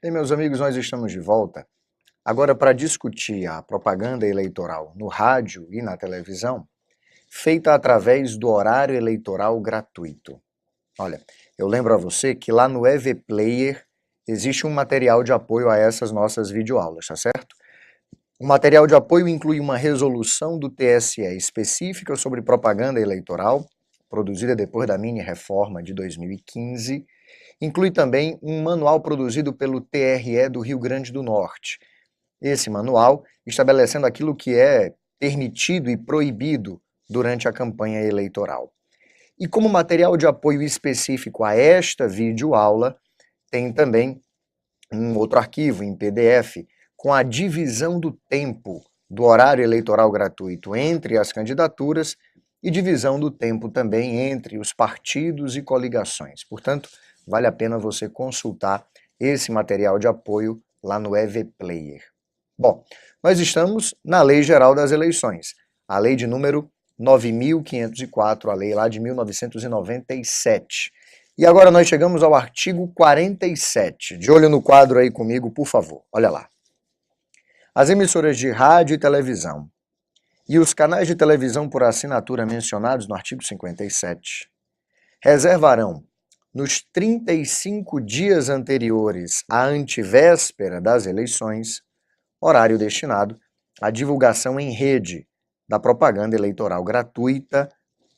E meus amigos, nós estamos de volta, agora para discutir a propaganda eleitoral no rádio e na televisão, feita através do horário eleitoral gratuito. Olha, eu lembro a você que lá no EV Player existe um material de apoio a essas nossas videoaulas, tá certo? O material de apoio inclui uma resolução do TSE específica sobre propaganda eleitoral, produzida depois da mini-reforma de 2015, inclui também um manual produzido pelo TRE do Rio Grande do Norte. Esse manual estabelecendo aquilo que é permitido e proibido durante a campanha eleitoral. E como material de apoio específico a esta videoaula, tem também um outro arquivo em PDF com a divisão do tempo do horário eleitoral gratuito entre as candidaturas e divisão do tempo também entre os partidos e coligações. Portanto, vale a pena você consultar esse material de apoio lá no EV Player. Bom, nós estamos na Lei Geral das Eleições, a lei de número 9.504, a lei lá de 1997. E agora nós chegamos ao artigo 47. De olho no quadro aí comigo, por favor. Olha lá. As emissoras de rádio e televisão e os canais de televisão por assinatura mencionados no artigo 57 reservarão, nos 35 dias anteriores à antevéspera das eleições, horário destinado à divulgação em rede da propaganda eleitoral gratuita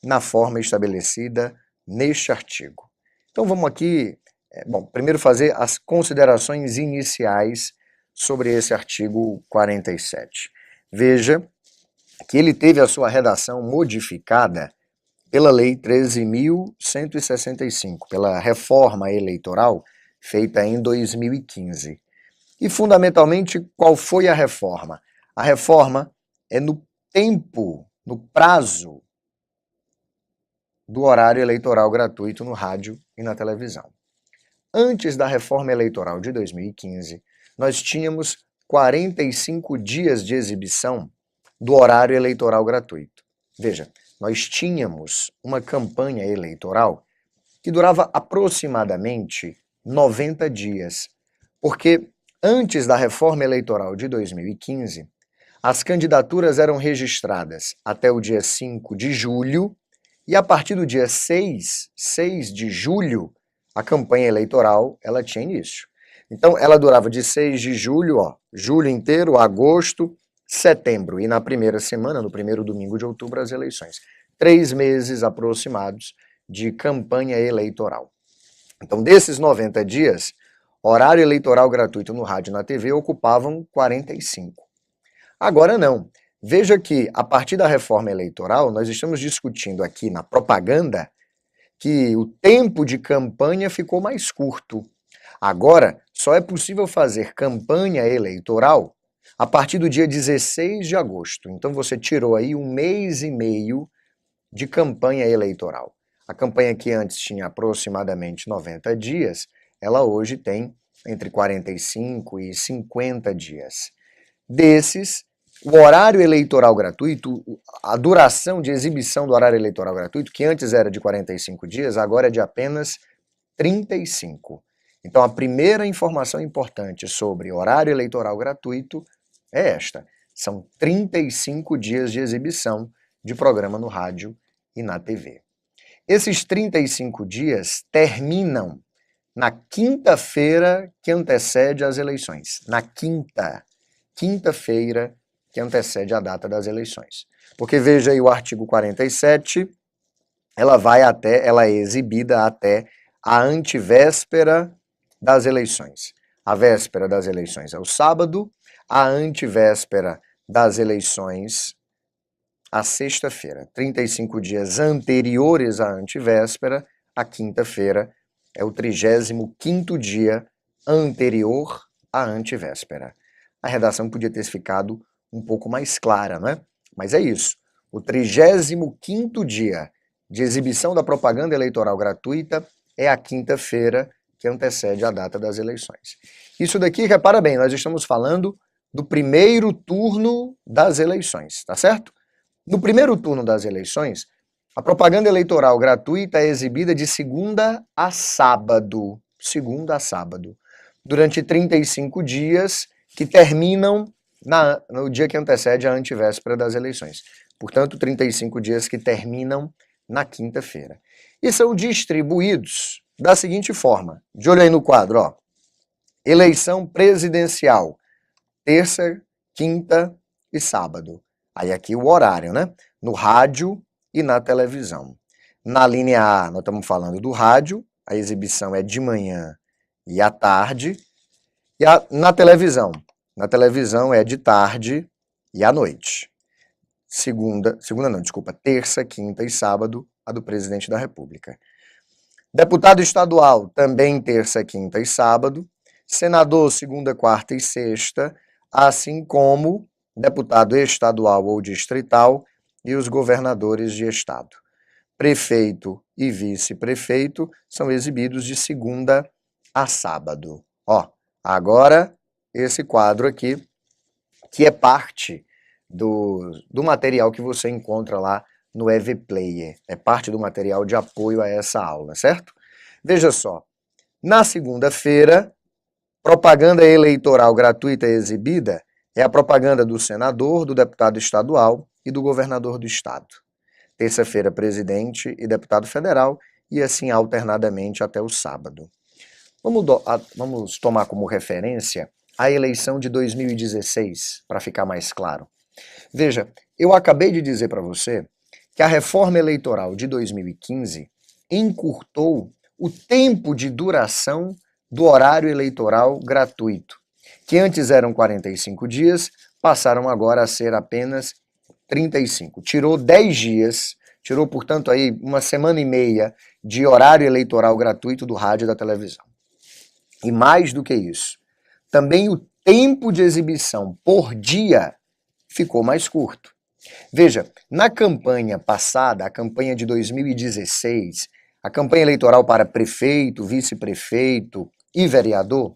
na forma estabelecida neste artigo. Então vamos aqui, primeiro fazer as considerações iniciais sobre esse artigo 47. Veja que ele teve a sua redação modificada pela Lei 13.165, pela reforma eleitoral feita em 2015. E, fundamentalmente, qual foi a reforma? A reforma é no tempo, no prazo do horário eleitoral gratuito no rádio e na televisão. Antes da reforma eleitoral de 2015, nós tínhamos 45 dias de exibição do horário eleitoral gratuito. Veja, nós tínhamos uma campanha eleitoral que durava aproximadamente 90 dias, porque antes da reforma eleitoral de 2015, as candidaturas eram registradas até o dia 5 de julho e a partir do dia 6 de julho, a campanha eleitoral ela tinha início. Então, ela durava de 6 de julho, julho inteiro, agosto, setembro e na primeira semana, no primeiro domingo de outubro, as eleições. 3 meses aproximados de campanha eleitoral. Então, desses 90 dias, horário eleitoral gratuito no rádio e na TV ocupavam 45. Agora não. Veja que, a partir da reforma eleitoral, nós estamos discutindo aqui na propaganda que o tempo de campanha ficou mais curto. Agora, só é possível fazer campanha eleitoral a partir do dia 16 de agosto. Então você tirou aí 1 mês e meio de campanha eleitoral. A campanha que antes tinha aproximadamente 90 dias, ela hoje tem entre 45 e 50 dias. Desses, o horário eleitoral gratuito, a duração de exibição do horário eleitoral gratuito, que antes era de 45 dias, agora é de apenas 35. Então a primeira informação importante sobre horário eleitoral gratuito é esta. São 35 dias de exibição de programa no rádio e na TV. Esses 35 dias terminam na quinta-feira que antecede as eleições. Na quinta-feira que antecede a data das eleições. Porque veja aí o artigo 47, ela é exibida até a antevéspera das eleições. A véspera das eleições é o sábado, a antevéspera das eleições a sexta-feira. 35 dias anteriores à antevéspera, a quinta-feira é o 35º dia anterior à antevéspera. A redação podia ter ficado um pouco mais clara, não é? Mas é isso. O 35º dia de exibição da propaganda eleitoral gratuita é a quinta-feira que antecede a data das eleições. Isso daqui, repara bem, nós estamos falando do primeiro turno das eleições, tá certo? No primeiro turno das eleições, a propaganda eleitoral gratuita é exibida de segunda a sábado. durante 35 dias que terminam no dia que antecede a antivéspera das eleições. Portanto, 35 dias que terminam na quinta-feira. E são distribuídos da seguinte forma. De olho aí no quadro, ó. Eleição presidencial, terça, quinta e sábado. Aí aqui o horário, né? No rádio e na televisão. Na linha A, nós estamos falando do rádio, a exibição é de manhã e à tarde. E na televisão é de tarde e à noite. Terça, quinta e sábado, a do presidente da República. Deputado estadual, também terça, quinta e sábado. Senador, segunda, quarta e sexta, assim como deputado estadual ou distrital e os governadores de estado. Prefeito e vice-prefeito são exibidos de segunda a sábado. Ó, agora esse quadro aqui, que é parte do material que você encontra lá no EV Player. É parte do material de apoio a essa aula, certo? Veja só, na segunda-feira, propaganda eleitoral gratuita exibida é a propaganda do senador, do deputado estadual e do governador do estado. Terça-feira, presidente e deputado federal, e assim alternadamente até o sábado. Vamos tomar como referência a eleição de 2016, para ficar mais claro. Veja, eu acabei de dizer para você que a reforma eleitoral de 2015 encurtou o tempo de duração do horário eleitoral gratuito, que antes eram 45 dias, passaram agora a ser apenas 35. Tirou 10 dias, tirou, portanto, aí uma semana e meia de horário eleitoral gratuito do rádio e da televisão. E mais do que isso, também o tempo de exibição por dia ficou mais curto. Veja, na campanha passada, a campanha de 2016, a campanha eleitoral para prefeito, vice-prefeito e vereador,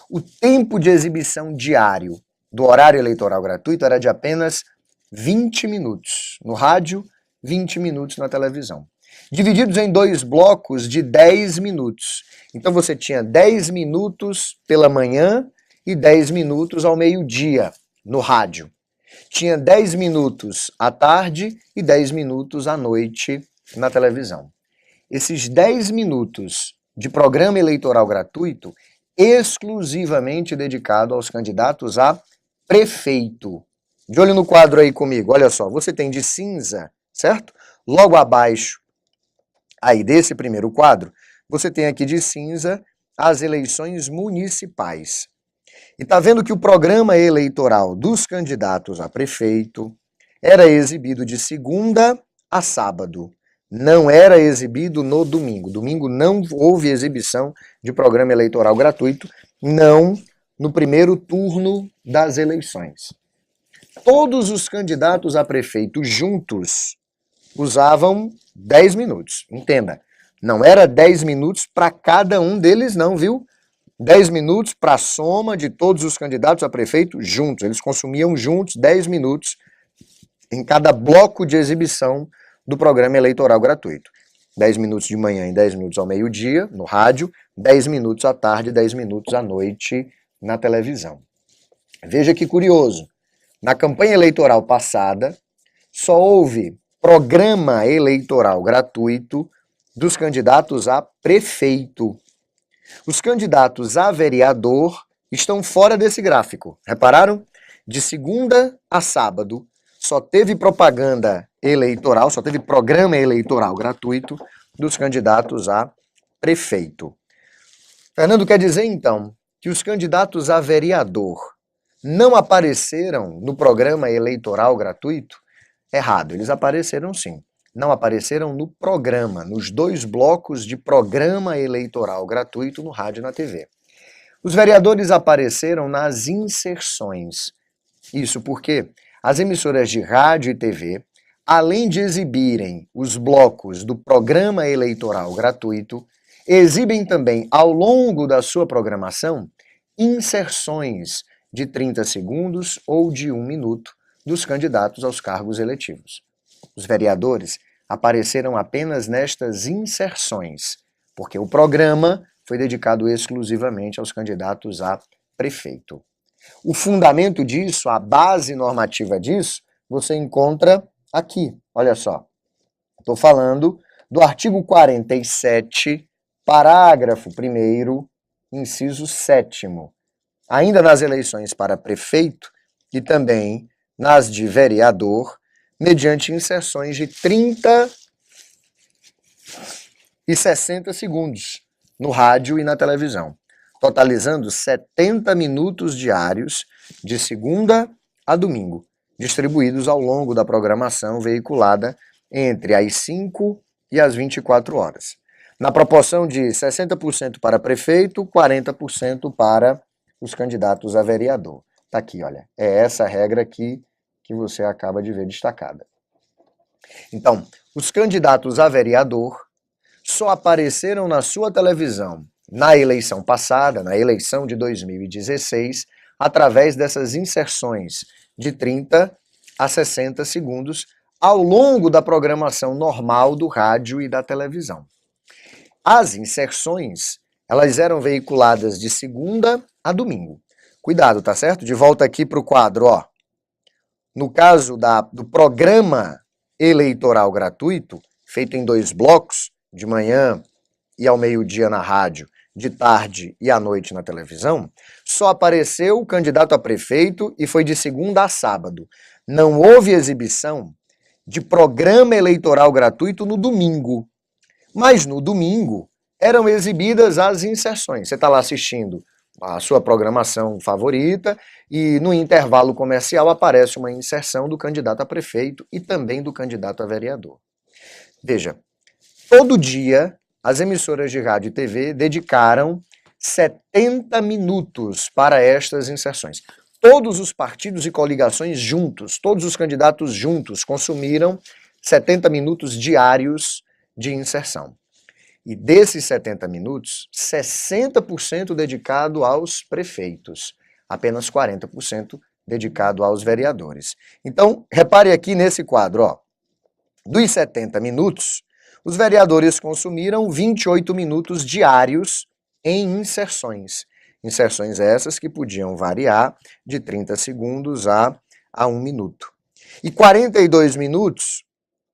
o tempo de exibição diário do horário eleitoral gratuito era de apenas 20 minutos no rádio, 20 minutos na televisão. Divididos em 2 blocos de 10 minutos. Então você tinha 10 minutos pela manhã e 10 minutos ao meio-dia no rádio. Tinha 10 minutos à tarde e 10 minutos à noite na televisão. Esses 10 minutos de programa eleitoral gratuito exclusivamente dedicado aos candidatos a prefeito. De olho no quadro aí comigo, olha só, você tem de cinza, certo? Logo abaixo aí desse primeiro quadro, você tem aqui de cinza as eleições municipais. E tá vendo que o programa eleitoral dos candidatos a prefeito era exibido de segunda a sábado. Não era exibido no domingo. Domingo não houve exibição de programa eleitoral gratuito, não no primeiro turno das eleições. Todos os candidatos a prefeito juntos usavam 10 minutos. Entenda, não era 10 minutos para cada um deles não, viu? 10 minutos para a soma de todos os candidatos a prefeito juntos. Eles consumiam juntos 10 minutos em cada bloco de exibição do programa eleitoral gratuito. 10 minutos de manhã e 10 minutos ao meio-dia, no rádio, 10 minutos à tarde e 10 minutos à noite na televisão. Veja que curioso, na campanha eleitoral passada, só houve programa eleitoral gratuito dos candidatos a prefeito. Os candidatos a vereador estão fora desse gráfico. Repararam? De segunda a sábado, só teve propaganda eleitoral, só teve programa eleitoral gratuito dos candidatos a prefeito. Fernando, quer dizer, então, que os candidatos a vereador não apareceram no programa eleitoral gratuito? Errado, eles apareceram sim. Não apareceram no programa, nos 2 blocos de programa eleitoral gratuito no rádio e na TV. Os vereadores apareceram nas inserções. Isso porque as emissoras de rádio e TV, além de exibirem os blocos do programa eleitoral gratuito, exibem também, ao longo da sua programação, inserções de 30 segundos ou de 1 minuto dos candidatos aos cargos eletivos. Os vereadores apareceram apenas nestas inserções, porque o programa foi dedicado exclusivamente aos candidatos a prefeito. O fundamento disso, a base normativa disso, você encontra aqui. Olha só, estou falando do artigo 47, parágrafo 1º, inciso 7º. Ainda nas eleições para prefeito e também nas de vereador, mediante inserções de 30 e 60 segundos no rádio e na televisão, totalizando 70 minutos diários de segunda a domingo, distribuídos ao longo da programação veiculada entre as 5 e as 24 horas, na proporção de 60% para prefeito, 40% para os candidatos a vereador. Tá aqui, olha, é essa regra aqui que você acaba de ver destacada. Então, os candidatos a vereador só apareceram na sua televisão na eleição passada, na eleição de 2016, através dessas inserções de 30 a 60 segundos ao longo da programação normal do rádio e da televisão. As inserções, elas eram veiculadas de segunda a domingo. Cuidado, tá certo? De volta aqui para o quadro, ó. No caso do programa eleitoral gratuito, feito em 2 blocos, de manhã e ao meio-dia na rádio, de tarde e à noite na televisão, só apareceu o candidato a prefeito e foi de segunda a sábado. Não houve exibição de programa eleitoral gratuito no domingo. Mas no domingo eram exibidas as inserções. Você está lá assistindo a sua programação favorita e no intervalo comercial aparece uma inserção do candidato a prefeito e também do candidato a vereador. Veja, todo dia as emissoras de rádio e TV dedicaram 70 minutos para estas inserções. Todos os partidos e coligações juntos, todos os candidatos juntos consumiram 70 minutos diários de inserção. E desses 70 minutos, 60% dedicado aos prefeitos, apenas 40% dedicado aos vereadores. Então, repare aqui nesse quadro, ó. Dos 70 minutos, os vereadores consumiram 28 minutos diários em inserções. Inserções essas que podiam variar de 30 segundos a 1 minuto. E 42 minutos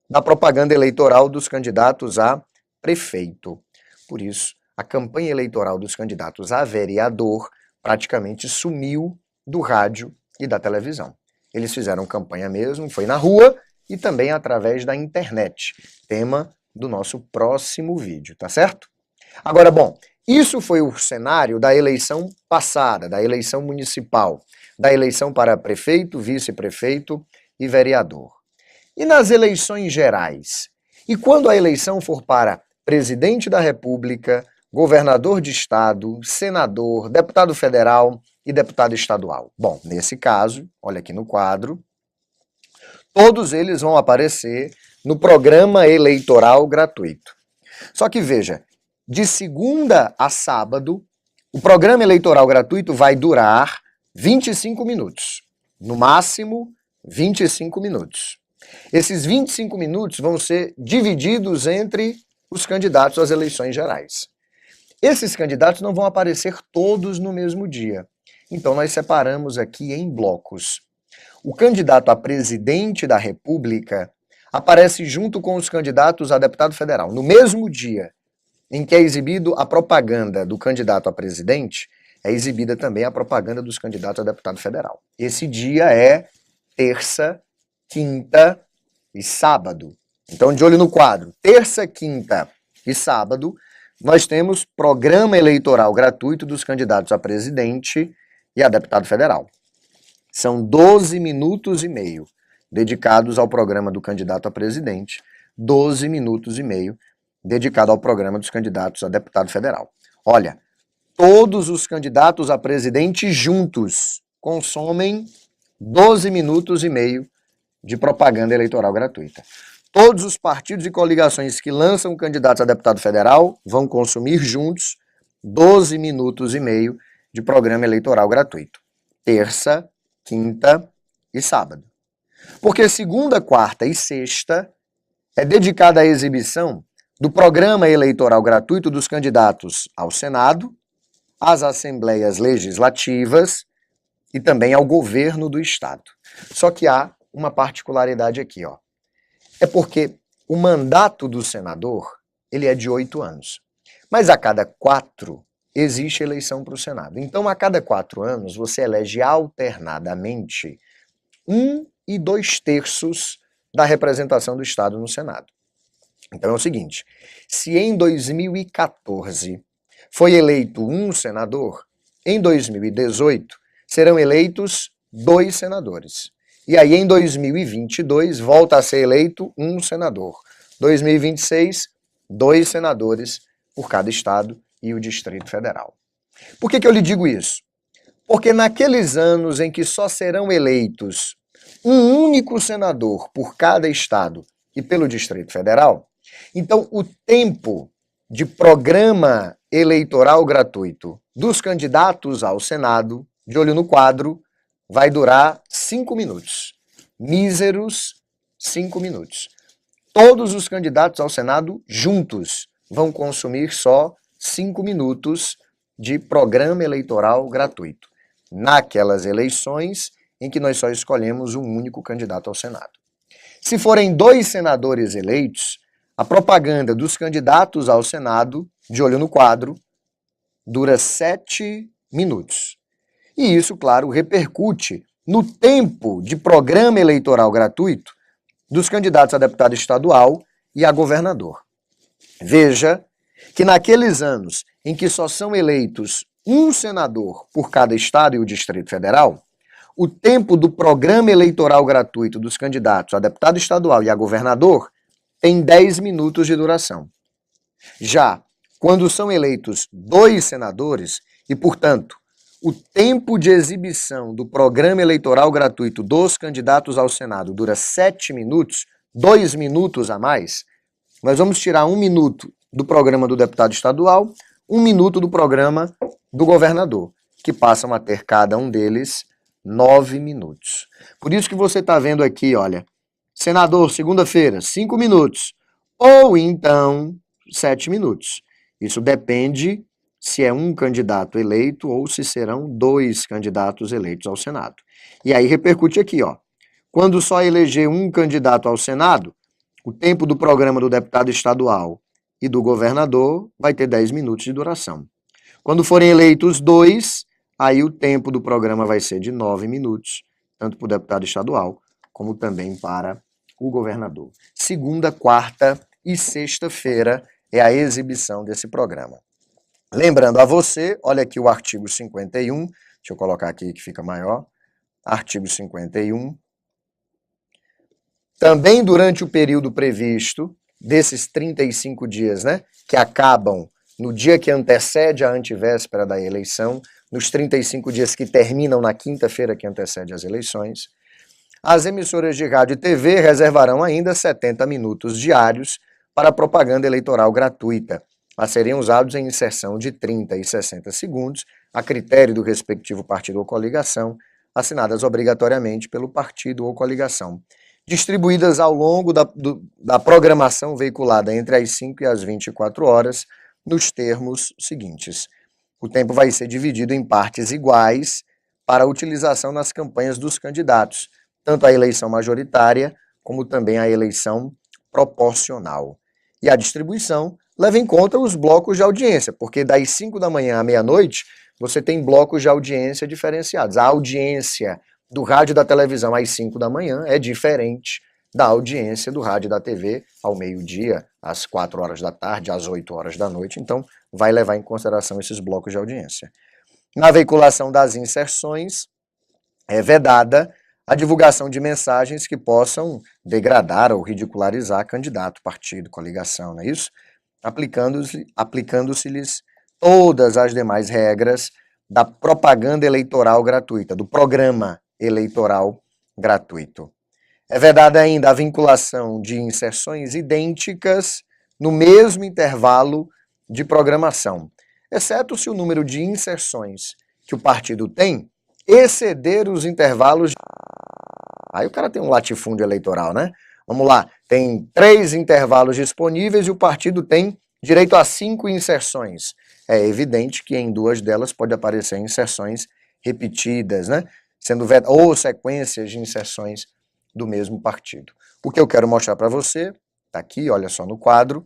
da propaganda eleitoral dos candidatos a prefeito. Por isso, a campanha eleitoral dos candidatos a vereador praticamente sumiu do rádio e da televisão. Eles fizeram campanha mesmo, foi na rua e também através da internet, tema do nosso próximo vídeo, tá certo? Agora, bom, isso foi o cenário da eleição passada, da eleição municipal, da eleição para prefeito, vice-prefeito e vereador. E nas eleições gerais? E quando a eleição for para presidente da República, governador de estado, senador, deputado federal e deputado estadual? Bom, nesse caso, olha aqui no quadro, todos eles vão aparecer no programa eleitoral gratuito. Só que veja, de segunda a sábado, o programa eleitoral gratuito vai durar 25 minutos. No máximo, 25 minutos. Esses 25 minutos vão ser divididos entre os candidatos às eleições gerais. Esses candidatos não vão aparecer todos no mesmo dia. Então nós separamos aqui em blocos. O candidato a presidente da República aparece junto com os candidatos a deputado federal. No mesmo dia em que é exibido a propaganda do candidato a presidente, é exibida também a propaganda dos candidatos a deputado federal. Esse dia é terça, quinta e sábado. Então, de olho no quadro, terça, quinta e sábado, nós temos programa eleitoral gratuito dos candidatos a presidente e a deputado federal. São 12 minutos e meio dedicados ao programa do candidato a presidente, 12 minutos e meio dedicado ao programa dos candidatos a deputado federal. Olha, todos os candidatos a presidente juntos consomem 12 minutos e meio de propaganda eleitoral gratuita. Todos os partidos e coligações que lançam candidatos a deputado federal vão consumir juntos 12 minutos e meio de programa eleitoral gratuito. Terça, quinta e sábado. Porque segunda, quarta e sexta é dedicada à exibição do programa eleitoral gratuito dos candidatos ao Senado, às assembleias legislativas e também ao governo do Estado. Só que há uma particularidade aqui, ó. É porque o mandato do senador, ele é de 8 anos. Mas a cada 4 existe eleição para o Senado. Então, a cada 4 anos, você elege alternadamente 1 e 2/3 da representação do Estado no Senado. Então é o seguinte, se em 2014 foi eleito um senador, em 2018 serão eleitos 2 senadores. E aí em 2022 volta a ser eleito um senador. 2026, 2 senadores por cada estado e o Distrito Federal. Por que eu lhe digo isso? Porque naqueles anos em que só serão eleitos um único senador por cada estado e pelo Distrito Federal, então o tempo de programa eleitoral gratuito dos candidatos ao Senado, de olho no quadro, vai durar 5 minutos. Míseros 5 minutos. Todos os candidatos ao Senado juntos vão consumir só 5 minutos de programa eleitoral gratuito, naquelas eleições em que nós só escolhemos um único candidato ao Senado. Se forem 2 senadores eleitos, a propaganda dos candidatos ao Senado, de olho no quadro, dura 7 minutos. E isso, claro, repercute no tempo de programa eleitoral gratuito dos candidatos a deputado estadual e a governador. Veja que naqueles anos em que só são eleitos um senador por cada estado e o Distrito Federal, o tempo do programa eleitoral gratuito dos candidatos a deputado estadual e a governador tem 10 minutos de duração. Já quando são eleitos 2 senadores e, portanto, o tempo de exibição do programa eleitoral gratuito dos candidatos ao Senado dura 7 minutos, 2 minutos a mais, nós vamos tirar 1 minuto do programa do deputado estadual, 1 minuto do programa do governador, que passam a ter cada um deles 9 minutos. Por isso que você está vendo aqui, olha, senador, segunda-feira, 5 minutos, ou então 7 minutos. Isso depende se é um candidato eleito ou se serão 2 candidatos eleitos ao Senado. E aí repercute aqui, ó. Quando só eleger um candidato ao Senado, o tempo do programa do deputado estadual e do governador vai ter 10 minutos de duração. Quando forem eleitos 2, aí o tempo do programa vai ser de 9 minutos, tanto para o deputado estadual como também para o governador. Segunda, quarta e sexta-feira é a exibição desse programa. Lembrando a você, olha aqui o artigo 51, deixa eu colocar aqui que fica maior, artigo 51. Também durante o período previsto, desses 35 dias, né, que acabam no dia que antecede a antevéspera da eleição, nos 35 dias que terminam na quinta-feira que antecede as eleições, as emissoras de rádio e TV reservarão ainda 70 minutos diários para propaganda eleitoral gratuita, a serem usados em inserção de 30 e 60 segundos, a critério do respectivo partido ou coligação, assinadas obrigatoriamente pelo partido ou coligação, distribuídas ao longo da programação veiculada entre as 5 e as 24 horas, nos termos seguintes. O tempo vai ser dividido em partes iguais para a utilização nas campanhas dos candidatos, tanto a eleição majoritária como também a eleição proporcional. E a distribuição leva em conta os blocos de audiência, porque das 5 da manhã à meia-noite, você tem blocos de audiência diferenciados. A audiência do rádio e da televisão às 5 da manhã é diferente da audiência do rádio e da TV ao meio-dia, às 4 horas da tarde, às 8 horas da noite. Então, vai levar em consideração esses blocos de audiência. Na veiculação das inserções, é vedada a divulgação de mensagens que possam degradar ou ridicularizar candidato, partido, coligação, não é isso? Aplicando-se-lhes todas as demais regras da propaganda eleitoral gratuita, do programa eleitoral gratuito. É vedada ainda a vinculação de inserções idênticas no mesmo intervalo de programação, exceto se o número de inserções que o partido tem exceder os intervalos. Aí o cara tem um latifúndio eleitoral, né? Vamos lá, tem 3 intervalos disponíveis e o partido tem direito a 5 inserções. É evidente que em 2 delas pode aparecer inserções repetidas, né? Ou sequências de inserções do mesmo partido. O que eu quero mostrar para você, tá aqui, olha só no quadro,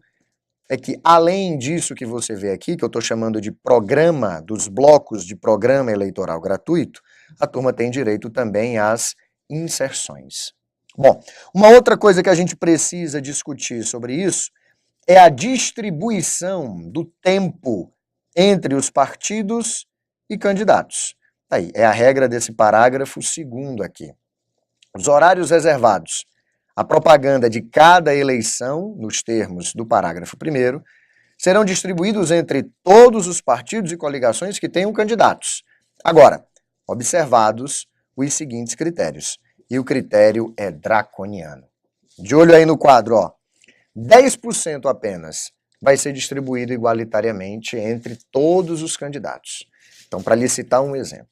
é que além disso que você vê aqui, que eu estou chamando de programa, dos blocos de programa eleitoral gratuito, a turma tem direito também às inserções. Bom, uma outra coisa que a gente precisa discutir sobre isso é a distribuição do tempo entre os partidos e candidatos. Aí, é a regra desse parágrafo 2º aqui. Os horários reservados à propaganda de cada eleição, nos termos do parágrafo 1º, serão distribuídos entre todos os partidos e coligações que tenham candidatos. Agora, observados os seguintes critérios. E o critério é draconiano. De olho aí no quadro, ó. 10% apenas vai ser distribuído igualitariamente entre todos os candidatos. Então, para lhe citar um exemplo,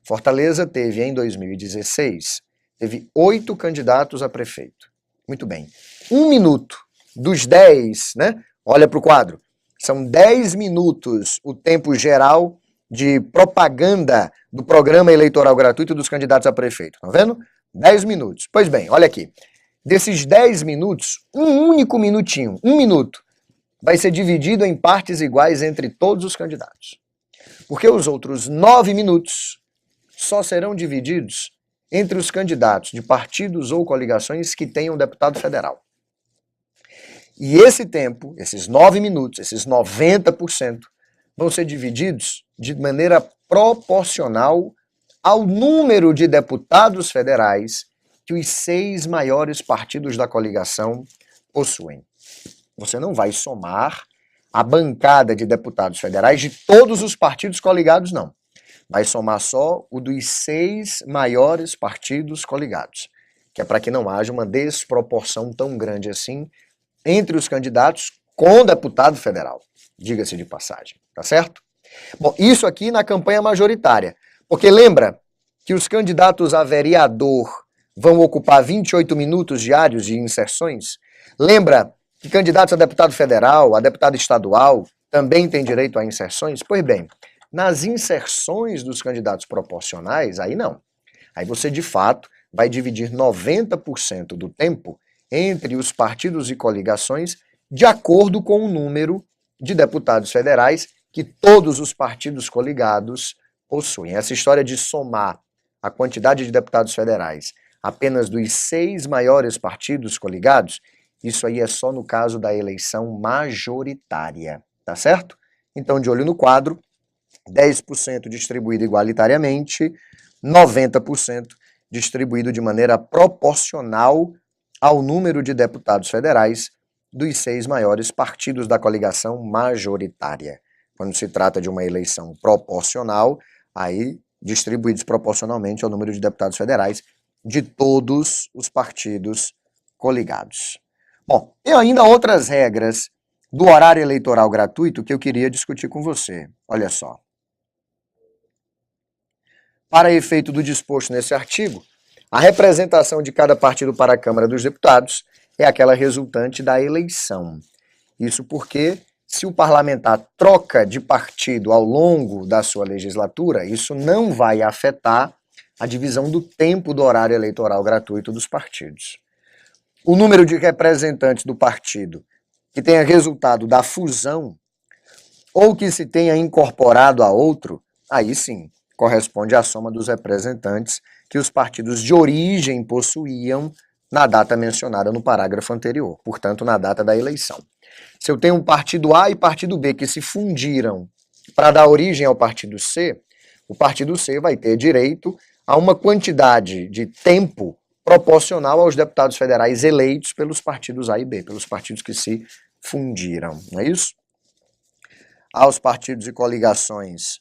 Fortaleza teve, em 2016, teve 8 candidatos a prefeito. Muito bem. 1 minuto dos 10, né? Olha para o quadro. São 10 minutos o tempo geral de propaganda do programa eleitoral gratuito dos candidatos a prefeito. Tá vendo? 10 minutos. Pois bem, olha aqui. Desses 10 minutos, um único minutinho, 1 minuto, vai ser dividido em partes iguais entre todos os candidatos. Porque os outros 9 minutos só serão divididos entre os candidatos de partidos ou coligações que tenham deputado federal. E esse tempo, esses 9 minutos, esses 90%, vão ser divididos de maneira proporcional ao número de deputados federais que os 6 maiores partidos da coligação possuem. Você não vai somar a bancada de deputados federais de todos os partidos coligados, não. Vai somar só o dos 6 maiores partidos coligados, que é para que não haja uma desproporção tão grande assim entre os candidatos com deputado federal, diga-se de passagem, tá certo? Bom, isso aqui na campanha majoritária, porque lembra que os candidatos a vereador vão ocupar 28 minutos diários de inserções? Lembra que candidatos a deputado federal, a deputado estadual, também têm direito a inserções? Pois bem, nas inserções dos candidatos proporcionais, aí não. Aí você, de fato, vai dividir 90% do tempo entre os partidos e coligações de acordo com o número de deputados federais que todos os partidos coligados possuem. Essa história de somar a quantidade de deputados federais apenas dos 6 maiores partidos coligados, isso aí é só no caso da eleição majoritária, tá certo? Então, de olho no quadro, 10% distribuído igualitariamente, 90% distribuído de maneira proporcional ao número de deputados federais dos 6 maiores partidos da coligação majoritária. Quando se trata de uma eleição proporcional, aí distribuídos proporcionalmente ao número de deputados federais de todos os partidos coligados. Bom, e ainda outras regras do horário eleitoral gratuito que eu queria discutir com você. Olha só. Para efeito do disposto nesse artigo, a representação de cada partido para a Câmara dos Deputados é aquela resultante da eleição. Isso porque, se o parlamentar troca de partido ao longo da sua legislatura, isso não vai afetar a divisão do tempo do horário eleitoral gratuito dos partidos. O número de representantes do partido que tenha resultado da fusão ou que se tenha incorporado a outro, aí sim, corresponde à soma dos representantes que os partidos de origem possuíam na data mencionada no parágrafo anterior, portanto, na data da eleição. Se eu tenho um partido A e partido B que se fundiram para dar origem ao partido C, o partido C vai ter direito a uma quantidade de tempo proporcional aos deputados federais eleitos pelos partidos A e B, pelos partidos que se fundiram, não é isso? Aos partidos e coligações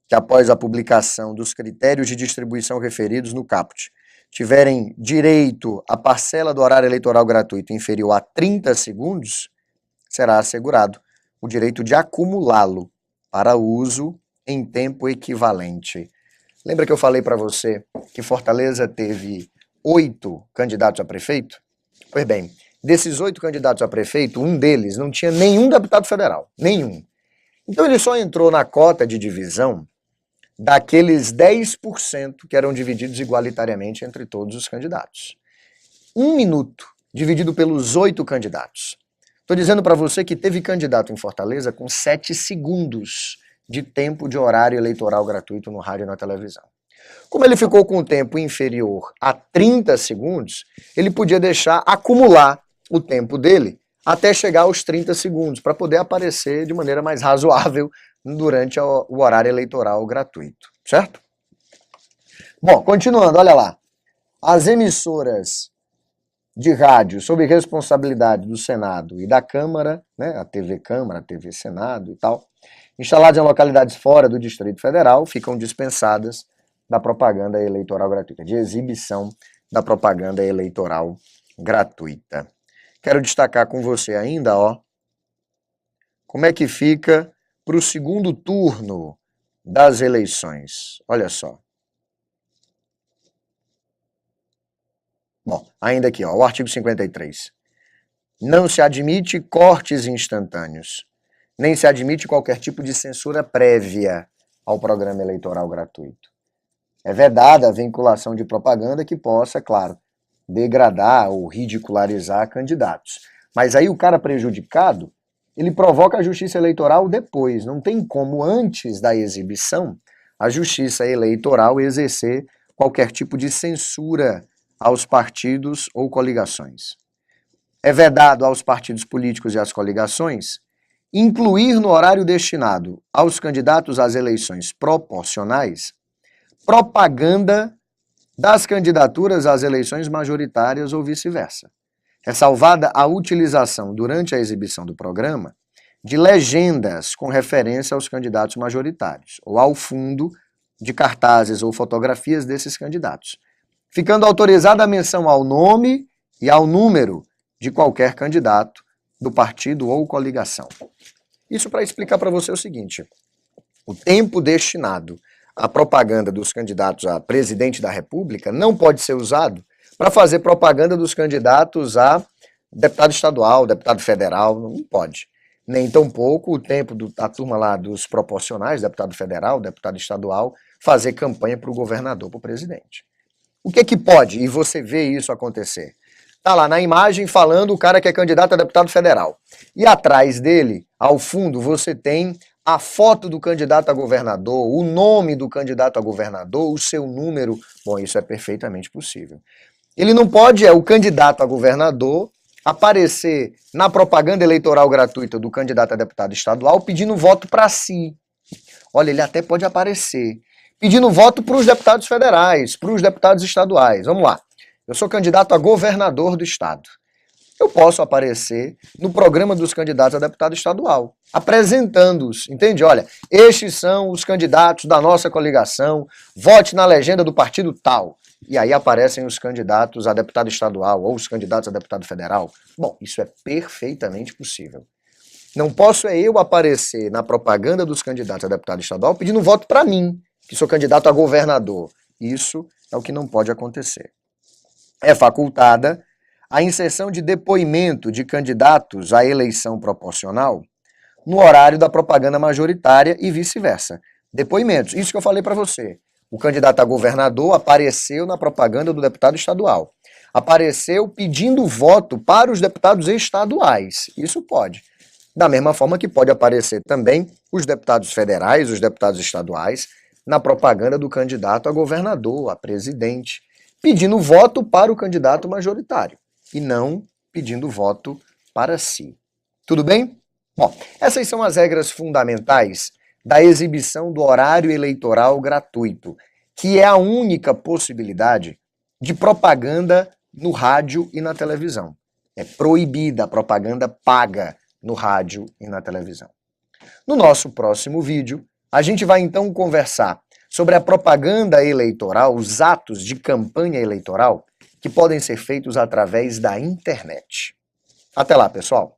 que, após a publicação dos critérios de distribuição referidos no caput, tiverem direito à parcela do horário eleitoral gratuito inferior a 30 segundos, será assegurado o direito de acumulá-lo para uso em tempo equivalente. Lembra que eu falei para você que Fortaleza teve 8 candidatos a prefeito? Pois bem, desses 8 candidatos a prefeito, um deles não tinha nenhum deputado federal, nenhum. Então ele só entrou na cota de divisão daqueles 10% que eram divididos igualitariamente entre todos os candidatos. 1 minuto dividido pelos 8 candidatos. Estou dizendo para você que teve candidato em Fortaleza com 7 segundos de tempo de horário eleitoral gratuito no rádio e na televisão. Como ele ficou com o tempo inferior a 30 segundos, ele podia deixar acumular o tempo dele até chegar aos 30 segundos, para poder aparecer de maneira mais razoável durante o horário eleitoral gratuito, certo? Bom, continuando, olha lá. As emissoras de rádio sob responsabilidade do Senado e da Câmara, né, a TV Câmara, a TV Senado e tal, instaladas em localidades fora do Distrito Federal, ficam dispensadas da propaganda eleitoral gratuita, de exibição da propaganda eleitoral gratuita. Quero destacar com você ainda, ó, como é que fica para o segundo turno das eleições. Olha só. Bom, ainda aqui, ó, o artigo 53. Não se admite cortes instantâneos, nem se admite qualquer tipo de censura prévia ao programa eleitoral gratuito. É vedada a vinculação de propaganda que possa, claro, degradar ou ridicularizar candidatos. Mas aí o cara prejudicado, ele provoca a justiça eleitoral depois. Não tem como, antes da exibição, a justiça eleitoral exercer qualquer tipo de censura aos partidos ou coligações. É vedado aos partidos políticos e às coligações incluir no horário destinado aos candidatos às eleições proporcionais propaganda das candidaturas às eleições majoritárias ou vice-versa. Ressalvada a utilização, durante a exibição do programa, de legendas com referência aos candidatos majoritários, ou ao fundo de cartazes ou fotografias desses candidatos, ficando autorizada a menção ao nome e ao número de qualquer candidato do partido ou coligação. Isso para explicar para você o seguinte: o tempo destinado à propaganda dos candidatos a presidente da República não pode ser usado para fazer propaganda dos candidatos a deputado estadual, deputado federal, não pode. Nem tampouco o tempo da turma lá dos proporcionais, deputado federal, deputado estadual, fazer campanha para o governador, para o presidente. O que é que pode? E você vê isso acontecer. Tá lá na imagem falando o cara que é candidato a deputado federal. E atrás dele, ao fundo, você tem a foto do candidato a governador, o nome do candidato a governador, o seu número. Bom, isso é perfeitamente possível. Ele não pode, o candidato a governador, aparecer na propaganda eleitoral gratuita do candidato a deputado estadual pedindo voto para si. Olha, ele até pode aparecer pedindo voto para os deputados federais, para os deputados estaduais. Vamos lá. Eu sou candidato a governador do estado. Eu posso aparecer no programa dos candidatos a deputado estadual, apresentando-os, entende? Olha, estes são os candidatos da nossa coligação, vote na legenda do partido tal. E aí aparecem os candidatos a deputado estadual ou os candidatos a deputado federal. Bom, isso é perfeitamente possível. Não posso eu aparecer na propaganda dos candidatos a deputado estadual pedindo voto para mim, que sou candidato a governador. Isso é o que não pode acontecer. É facultada a inserção de depoimento de candidatos à eleição proporcional no horário da propaganda majoritária e vice-versa. Depoimentos, isso que eu falei para você. O candidato a governador apareceu na propaganda do deputado estadual. Apareceu pedindo voto para os deputados estaduais. Isso pode. Da mesma forma que pode aparecer também os deputados federais, os deputados estaduais, na propaganda do candidato a governador, a presidente, pedindo voto para o candidato majoritário e não pedindo voto para si. Tudo bem? Bom, essas são as regras fundamentais da exibição do horário eleitoral gratuito, que é a única possibilidade de propaganda no rádio e na televisão. É proibida a propaganda paga no rádio e na televisão. No nosso próximo vídeo, a gente vai então conversar sobre a propaganda eleitoral, os atos de campanha eleitoral que podem ser feitos através da internet. Até lá, pessoal!